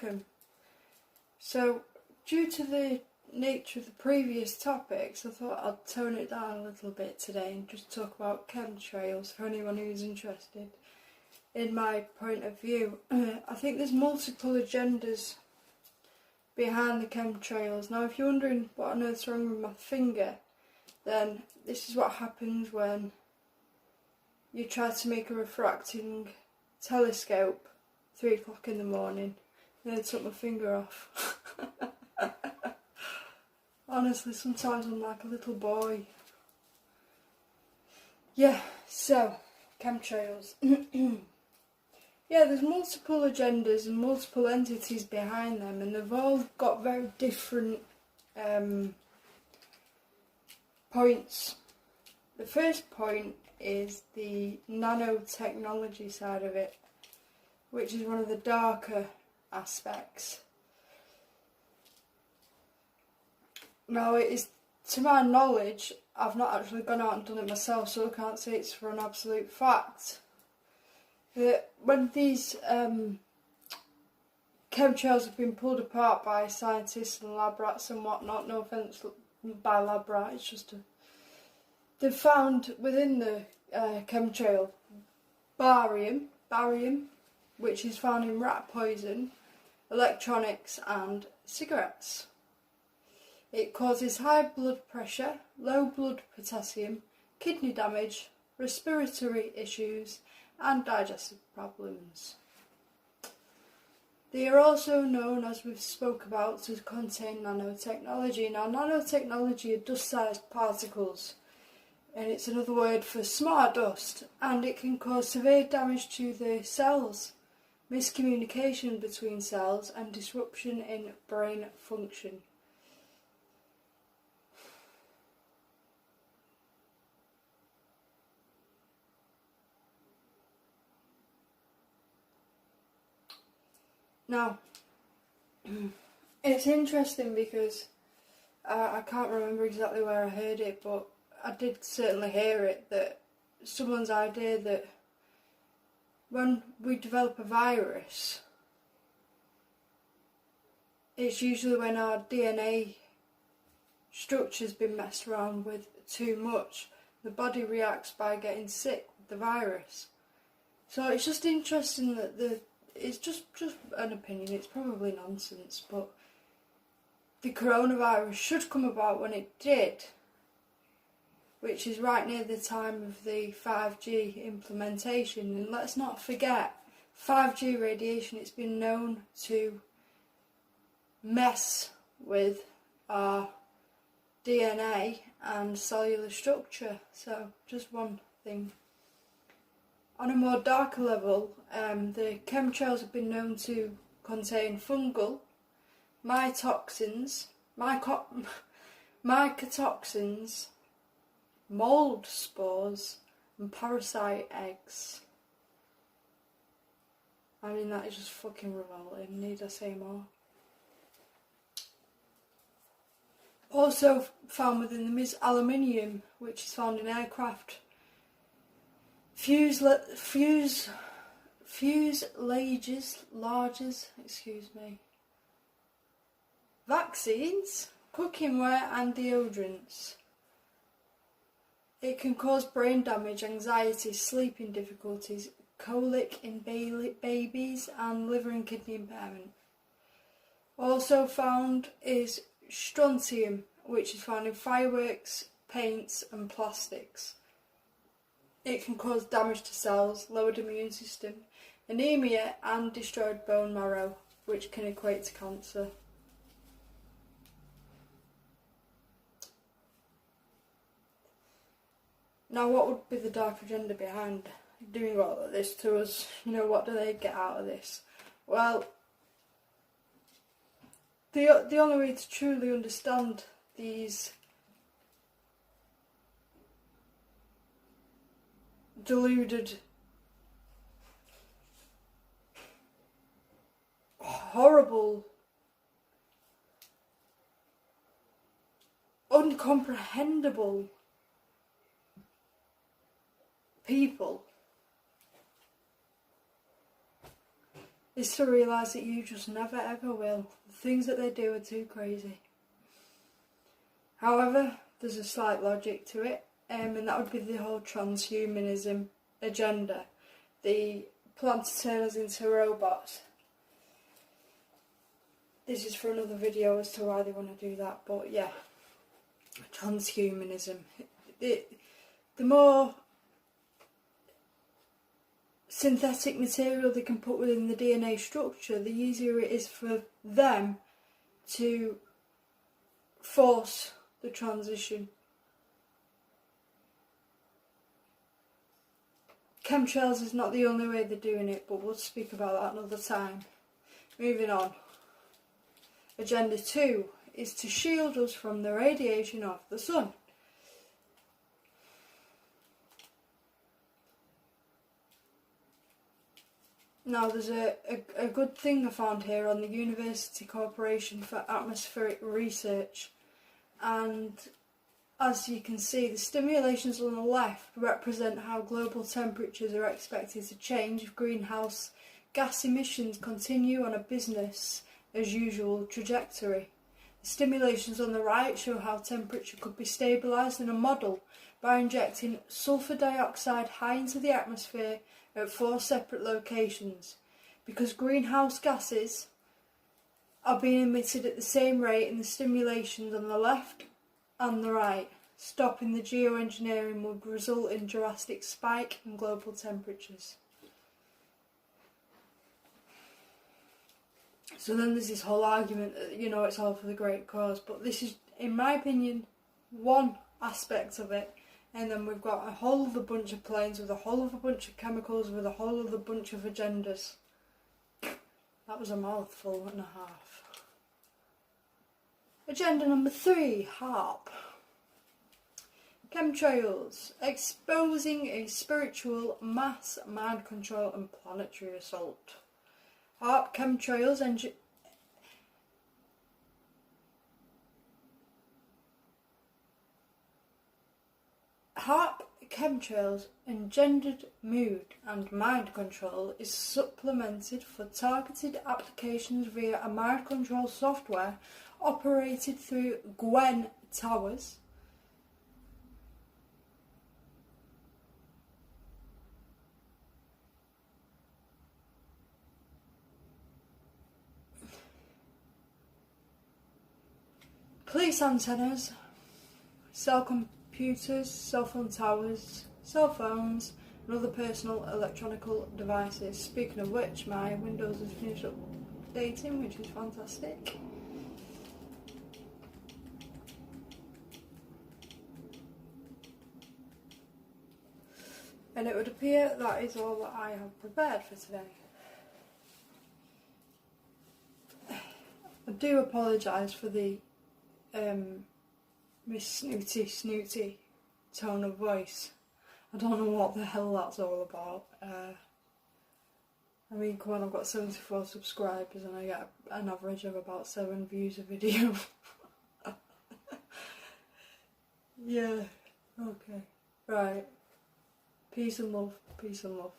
welcome. So, due to the nature of the previous topics, I thought I'd tone it down a little bit today and just talk about chemtrails for anyone who's interested in my point of view. I think there's multiple agendas behind the chemtrails. Now, if you're wondering what on earth's wrong with my finger, then this is what happens when you try to make a refracting telescope 3 o'clock in the morning and I took my finger off. Honestly, sometimes I'm like a little boy. Yeah, so, chemtrails. Yeah, there's multiple agendas and multiple entities behind them, and they've all got very different points. The first point is the nanotechnology side of it, which is one of the darker aspects. Now, it is, to my knowledge, I've not actually gone out and done it myself, so I can't say it's for an absolute fact. When these chemtrails have been pulled apart by scientists and lab rats and whatnot, no offence by lab rat, it's just they've found within the chemtrail barium, which is found in rat poison, electronics and cigarettes. It causes high blood pressure, low blood potassium, kidney damage, respiratory issues and digestive problems. They are also known, as we've spoke about, to contain nanotechnology. Now, nanotechnology are dust-sized particles, and it's another word for smart dust, and it can cause severe damage to the cells, miscommunication between cells and disruption in brain function. Now, it's interesting because I can't remember exactly where I heard it, but I did certainly hear it, that someone's idea that when we develop a virus, it's usually when our DNA structure's been messed around with too much. The body reacts by getting sick with the virus. So it's just interesting that it's just an opinion, it's probably nonsense, but the coronavirus should come about when it did, which is right near the time of the 5G implementation. And let's not forget, 5G radiation, it's been known to mess with our DNA and cellular structure. So, just one thing. On a more darker level, the chemtrails have been known to contain fungal, mycotoxins, mould spores, and parasite eggs. I mean, that is just fucking revolting, need I say more? Also found within them is aluminium, which is found in aircraft fuselages, vaccines, cookingware and deodorants. It can cause brain damage, anxiety, sleeping difficulties, colic in babies and liver and kidney impairment. Also found is strontium, which is found in fireworks, paints and plastics. It can cause damage to cells, lowered immune system, anemia and destroyed bone marrow, which can equate to cancer. Now, what would be the dark agenda behind doing all of this to us? You know, what do they get out of this? Well, the only way to truly understand these deluded, horrible, uncomprehendable people is to realise that you just never ever will. The things that they do are too crazy. However, there's a slight logic to it, and that would be the whole transhumanism agenda. The plan to turn us into robots. This is for another video as to why they want to do that, but yeah, transhumanism. The more synthetic material they can put within the DNA structure, the easier it is for them to force the transition. Chemtrails is not the only way they're doing it, but we'll speak about that another time. Moving on. Agenda 2 is to shield us from the radiation of the sun. Now there's a good thing I found here on the University Corporation for Atmospheric Research, and as you can see, the simulations on the left represent how global temperatures are expected to change if greenhouse gas emissions continue on a business as usual trajectory. The simulations on the right show how temperature could be stabilised in a model by injecting sulphur dioxide high into the atmosphere at 4 separate locations. Because greenhouse gases are being emitted at the same rate in the simulations on the left and the right, stopping the geoengineering would result in drastic spike in global temperatures. So then there's this whole argument that, it's all for the great cause, but this is, in my opinion, one aspect of it, and then we've got a whole other bunch of planes with a whole other bunch of chemicals with a whole other bunch of agendas. That was a mouthful and a half. Agenda number 3, HARP. Chemtrails, exposing a spiritual mass mind control and planetary assault. HARP chemtrails engendered mood and mind control is supplemented for targeted applications via a mind control software operated through Gwen Towers. Police antennas, cell computers, cell phone towers, cell phones and other personal electronical devices. Speaking of which, my Windows has finished updating, which is fantastic. And it would appear that is all that I have prepared for today. I do apologise for the Miss Snooty tone of voice. I don't know what the hell that's all about. I mean, come on, I've got 74 subscribers and I get an average of about 7 views a video. Yeah, okay. Right. Peace and love. Peace and love.